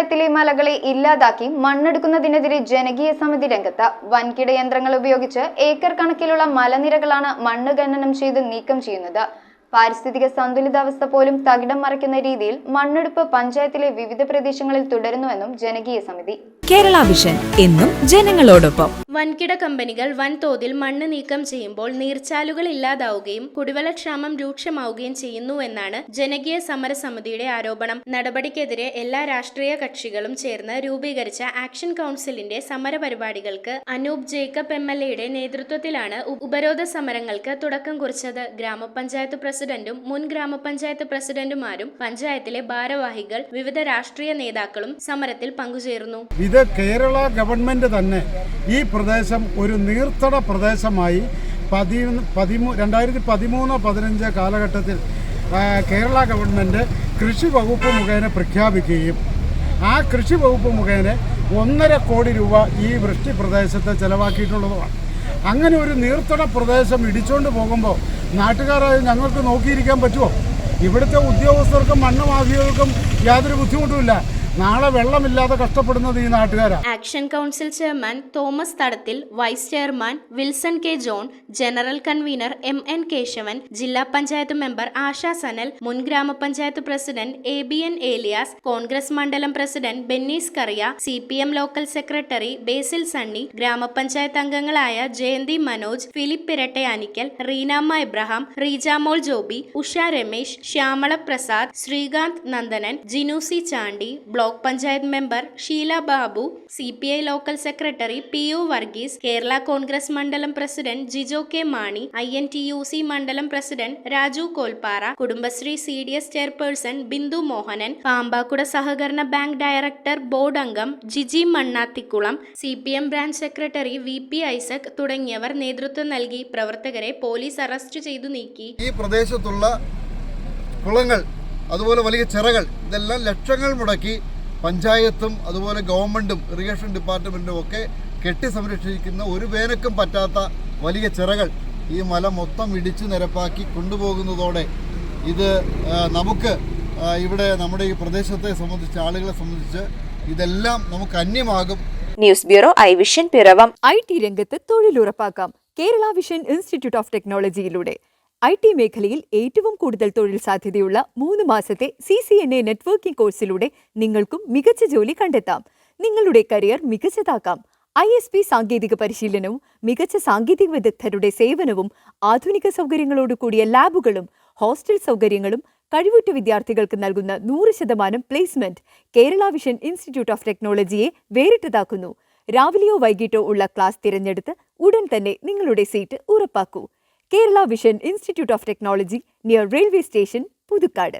പഞ്ചായത്തിലെ മലകളെ ഇല്ലാതാക്കി മണ്ണെടുക്കുന്നതിനെതിരെ ജനകീയ സമിതി രംഗത്ത്. വൻകിട യന്ത്രങ്ങൾ ഉപയോഗിച്ച് ഏക്കർ കണക്കിലുള്ള മലനിരകളാണ് മണ്ണ് ഖനനം ചെയ്ത് നീക്കം ചെയ്യുന്നത്. പാരിസ്ഥിതിക സന്തുലിതാവസ്ഥ പോലും തകിടം മറിക്കുന്ന രീതിയിൽ മണ്ണെടുപ്പ് പഞ്ചായത്തിലെ വിവിധ പ്രദേശങ്ങളിൽ തുടരുന്നുവെന്നും ജനകീയ സമിതി. കേരള വിഷൻ എന്നും ജനങ്ങളോടൊപ്പം. വൻകിട കമ്പനികൾ വൻതോതിൽ മണ്ണ് നീക്കം ചെയ്യുമ്പോൾ നീർച്ചാലുകൾ ഇല്ലാതാവുകയും കുടിവെള്ളക്ഷാമം രൂക്ഷമാവുകയും ചെയ്യുന്നുവെന്നാണ് ജനകീയ സമരസമിതിയുടെ ആരോപണം. നടപടിക്കെതിരെ എല്ലാ രാഷ്ട്രീയ കക്ഷികളും ചേർന്ന് രൂപീകരിച്ച ആക്ഷൻ കൗൺസിലിന്റെ സമര പരിപാടികൾക്ക് അനൂപ് ജേക്കബ് MLA നേതൃത്വത്തിലാണ് ഉപരോധ സമരങ്ങൾക്ക് തുടക്കം കുറിച്ചത്. ഗ്രാമപഞ്ചായത്ത് പ്രസിഡന്റും മുൻ ഗ്രാമപഞ്ചായത്ത് പ്രസിഡന്റുമാരും പഞ്ചായത്തിലെ ഭാരവാഹികൾ വിവിധ രാഷ്ട്രീയ നേതാക്കളും സമരത്തിൽ പങ്കുചേർന്നു. ഇത് കേരള ഗവൺമെന്റ് തന്നെ ഈ പ്രദേശം ഒരു നീർത്തട പ്രദേശമായി 2013-15 കാലഘട്ടത്തിൽ കേരള ഗവൺമെന്റ് കൃഷി വകുപ്പ് മുഖേന പ്രഖ്യാപിക്കുകയും ആ കൃഷി വകുപ്പ് മുഖേന 1.5 കോടി രൂപ ഈ വൃഷ്ടി പ്രദേശത്ത് ചെലവാക്കിയിട്ടുള്ളതുമാണ്. അങ്ങനെ ഒരു നീർത്തട പ്രദേശം ഇടിച്ചുകൊണ്ട് പോകുമ്പോൾ നാട്ടുകാരായ ഞങ്ങൾക്ക് നോക്കിയിരിക്കാൻ പറ്റുമോ? ഇവിടുത്തെ ഉദ്യോഗസ്ഥർക്കും മണ്ണ് മാഫിയകൾക്കും യാതൊരു ബുദ്ധിമുട്ടുമില്ല. നാളെ വെള്ളമില്ലാതെ കഷ്ടപ്പെടുന്നത് ഈ നാട്ടുകാരാണ്. Action council chairman Thomas Thadathil, vice chairman Wilson K John, general convener MN Keshavan, ജില്ലാ പഞ്ചായത്ത് മെമ്പർ ആശാ സനൽ, മുൻ ഗ്രാമപഞ്ചായത്ത് പ്രസിഡന്റ് ABN ഏലിയാസ്, കോൺഗ്രസ് മണ്ഡലം president Bennis Kariya, CPM local secretary Basil Sunny, gramapanchayat അംഗങ്ങളായ Jayanthi Manoj, Philip Irattayanickal, Reenamma Ibraham, Reejamol Joby, Usha Ramesh, Shyamala Prasad, Srikanth Nandanan, Jinusi Chandy, block panchayat member Sheela Babu, CPI local secretary PU Varghese, Kerala Congress മണ്ഡലം president Jijo K Mani, INTUC മണ്ഡലം president Raju Kolpara, Kudumbashree CDS chairperson Bindu Mohanan, Pampakuda സഹകരണ bank director board അംഗം Jiji Mannathikulam, CPM branch secretary VP Isaac തുടങ്ങിയവർ നേതൃത്വം നൽകി. പ്രവർത്തകരെ പോലീസ് അറസ്റ്റ് ചെയ്തു നീക്കി. ഈ പ്രദേശത്തുള്ള കുളങ്ങൾ, അതുപോലെ വലിയ ചിറകൾ, ഇതെല്ലാം ലക്ഷങ്ങൾ മുടക്കി പഞ്ചായത്തും അതുപോലെ ഗവൺമെൻറ്റും ഇറിഗേഷൻ ഡിപ്പാർട്ട്മെൻറ്റും ഒക്കെ കെട്ടി സംരക്ഷിക്കുന്ന ഒരു വേനക്കും പറ്റാത്ത വലിയ ചിറകൾ ഈ മല മൊത്തം ഇടിച്ചു നിരപ്പാക്കി കൊണ്ടുപോകുന്നതോടെ ഇത് നമുക്ക് ഇവിടെ നമ്മുടെ ഈ പ്രദേശത്തെ സംബന്ധിച്ച്, ആളുകളെ സംബന്ധിച്ച് ഇതെല്ലാം നമുക്ക് അന്യമാകും. News bureau I vision Piravom. IT രംഗത്ത് തൊഴിലുറപ്പാക്കാം കേരള വിഷൻ ഇൻസ്റ്റിറ്റ്യൂട്ട് ഓഫ് ടെക്നോളജിയിലൂടെ. IT മേഖലയിൽ ഏറ്റവും കൂടുതൽ തൊഴിൽ സാധ്യതയുള്ള 3 മാസത്തെ CCNA നെറ്റ്വർക്കിംഗ് കോഴ്സിലൂടെ നിങ്ങൾക്കും മികച്ച ജോലി കണ്ടെത്താം. നിങ്ങളുടെ കരിയർ മികച്ചതാക്കാം. ISP സാങ്കേതിക പരിശീലനവും മികച്ച സാങ്കേതിക വിദഗ്ധരുടെ സേവനവും ആധുനിക സൗകര്യങ്ങളോടുകൂടിയ ലാബുകളും ഹോസ്റ്റൽ സൗകര്യങ്ങളും കഴിവുറ്റ വിദ്യാർത്ഥികൾക്ക് നൽകുന്ന 100% placement Kerala vision institute of ടെക്നോളജിയെ വേറിട്ടതാക്കുന്നു. രാവിലെയോ വൈകിട്ടോ ഉള്ള ക്ലാസ് തിരഞ്ഞെടുത്ത് ഉടൻ തന്നെ നിങ്ങളുടെ സീറ്റ് ഉറപ്പാക്കൂ. Kerala vision institute of technology, near railway station, Puthukkad.